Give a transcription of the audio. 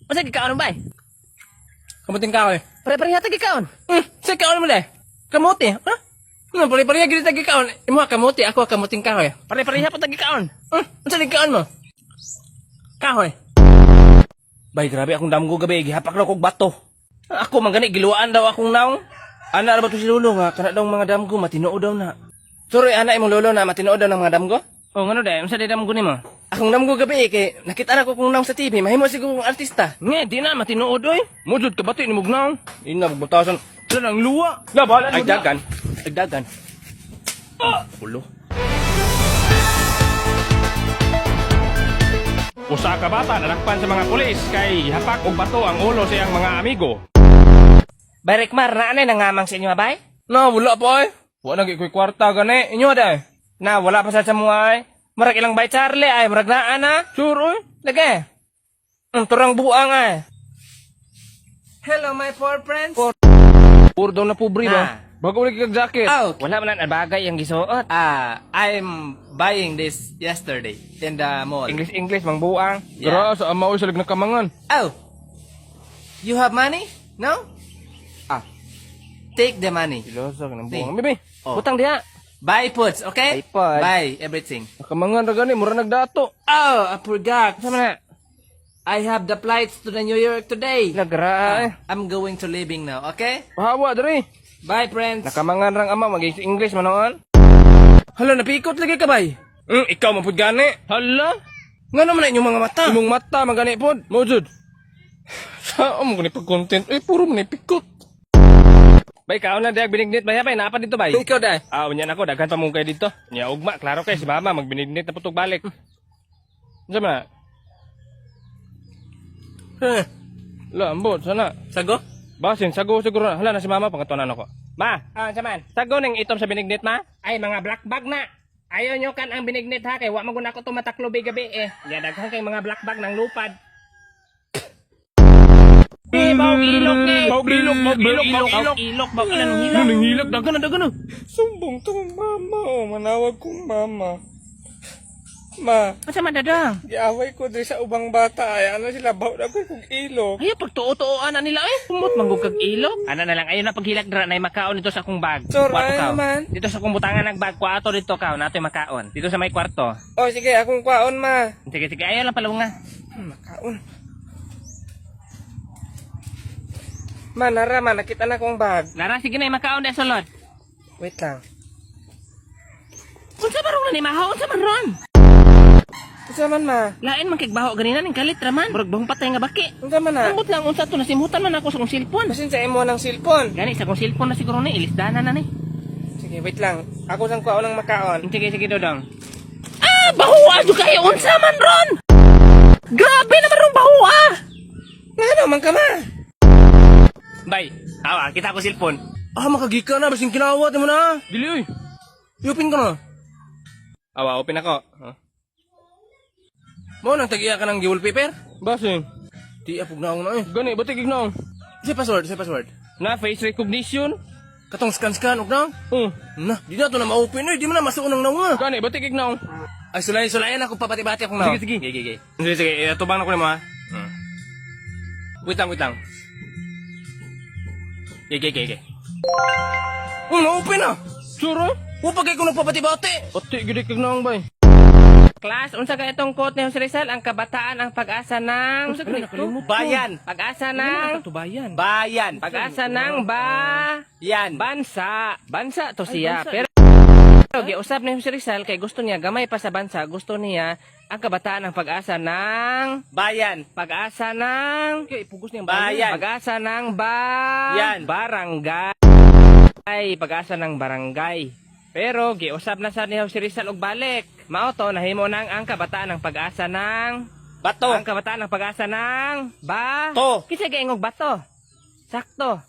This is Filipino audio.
Masa gikaon ba? Kamuting kahoy. Pare-pareha ta gikaon. Sa kaon mo dai. Kamuti, ha? Pare-pareha gid ta gikaon. Imo kamuti, ako kamuting kahoy. Pare-pareha pa ta gikaon. Unsa gikaon mo? Kahoy. Bay, grabe akong damgo gabi, gihapak na kog bato. Ako man gani giluwaan daw akong naong. Ana ra ba to si lolo nga kana daw mga damgo matinuod daw na. Sorry, ana imong lolo na matinuod daw ng mga damgo? Oh, ngano day? Unsa day damgo nimo? Akong damgo gabi kay nakita na ko kung naong sa TV, mahimo siguro kong artista. Nge, di na matinuod oy. Mujud ka bati ni mugnaw. Ina butasan. Sa nang luwa. La bala ay dagan. Ay dagan. Ulo. Usa ka bata nadakpan sa mga pulis kay hapak og bato ang ulo sa iyang mga amigo. Bay Rekmar, na anay nangamang sa inyo bay? Na wala pa ay. Wala nagi koy kwarta gani. Inyo day. Na wala pa sa mo ay. Marag ilang bay Charlie ay marag naa na. Sure oy. Lagi. Turang buang ay. Hello my poor friends. Puro daw na pobre ba? Bago ulit kag jacket. Out. Wala man ang bagay ang gisuot. I'm buying this yesterday in the mall. English mang buang. Dara sa ama oy sa nagkamangan. Oh, you have money? No? Take the money. Silosa ka nang Di. buang. Bibi. Oh. Utang diha. Buy foods, okay? Buy food. Buy everything. Nakamangan ra gani mura nagdato. Oh, I forgot. Sama na. I have the flights to the New York today. Lagra. I'm going to leaving now, okay? Pahawa diri. Bye, friends. Nakamangan rang ama maging English manoon. Hala napikot lagi ka bay. Ikaw man pud gani. Hala. Ngano man na inyong mga mata? Imong mata magani pod. Mojud. Sa mo gani pag content. Puro man pikot. Bay kaon na diag binignit bay bay napa dito bay? Ikaw day. Unya nako daghan pa mong kay dito. Nya ugma klaro kay si mama magbinignit na putog balik. Unsa man? Lambot sana. Sago? Basin sago siguro. Hala na si mama pangatuanan ako. Ma, saman. Sago ning itom sa binignit ma? Ay mga black bag na. Ayaw nyo kan ang binignit ha kay wa man gud ako tumataklo gabi eh. Ya daghan kay mga black bag ng lupad. Bawg ilok eh. Bawg ilok, bawg ilok, bawg ilok. Ilok, bawg ilan hilak. Nang hilak dagan na dagan na. Sumbong tong mama oh, manawag kong mama. Ma, Unsa man dadang? giaway ko diri sa ubang bata ay ano sila baw na ko kog ilok. Ay pagtuo-tuoan na nila eh. Kumot manggug kag ilok. Ana na lang ayon na paghilak dira nay makaon dito sa akong bag. Sure, Kwarto ay ka. naman. Dito sa akong butangan ng bag, kwato dito ka, natoy makaon. Dito sa may kwarto. Oh sige, akong kwaon ma. Sige sige ayo lang palunga. Makaon. Manara man nakita na kong bag. Lara sige na makaon di sulod. Wait lang. Unsa man ron ni mahaw? Unsa man ron? Unsa man ma? Lain man kay baho ganina ning kalit ra man. Murag bahong patay nga baki. Unsa man na? Ambot lang unsa to nasimutan man ako sa kong cellphone. Basin sa imo ng cellphone. Gani sa kong cellphone na siguro ni ilisdanan na ni. Sige, wait lang. Ako sang kwaon ng makaon. Sige sige dodong. Bahuwa jud kay unsa man ron? Grabe naman rong bahuwa. Ngano man ka ma? Bay, tawa kita ko cellphone. Makagika na basin kinawat mo na. Dili oy. Yupin ka na. Open ako. Mo nang tagiya ka ng wallpaper? Basin. Di apog na ako na eh. Gani batik ignaw. Say password. Na face recognition. Katong scan og na. Na, di na to na ma-open eh. Di mo na masuon ng naunga. Gani batik ignaw. Ay sulayan ako papati-bati akong naon. Sige. Sige, tubang na ko nimo ha. Wait lang. Sige. Na-open na. Sure? Upagay ko nagpapati-bati. Pati gid kag naong bay. Class, unsa ka itong quote ni Jose Rizal? Ang kabataan ang pag-asa ng Bayan. Pag-asa ng Tubayan. Bayan. pag-asa ng Yan. bansa. Bansa to siya. bansa. Pero giusap ni Jose Rizal kay gusto niya gamay pa sa bansa, gusto niya ang kabataan ang pag-asa ng Bayan. pag-asa ng Kaya ipugos niyang Bayan. pag-asa ng Yan. barangay. Pag-asa ng barangay. Pero giusap na sa ni Jose Rizal og balik. Mao to nahimo nang ang kabataan ng pag-asa ng Bato. ang kabataan ng pag-asa ng To. Kisa gaingog bato. Sakto.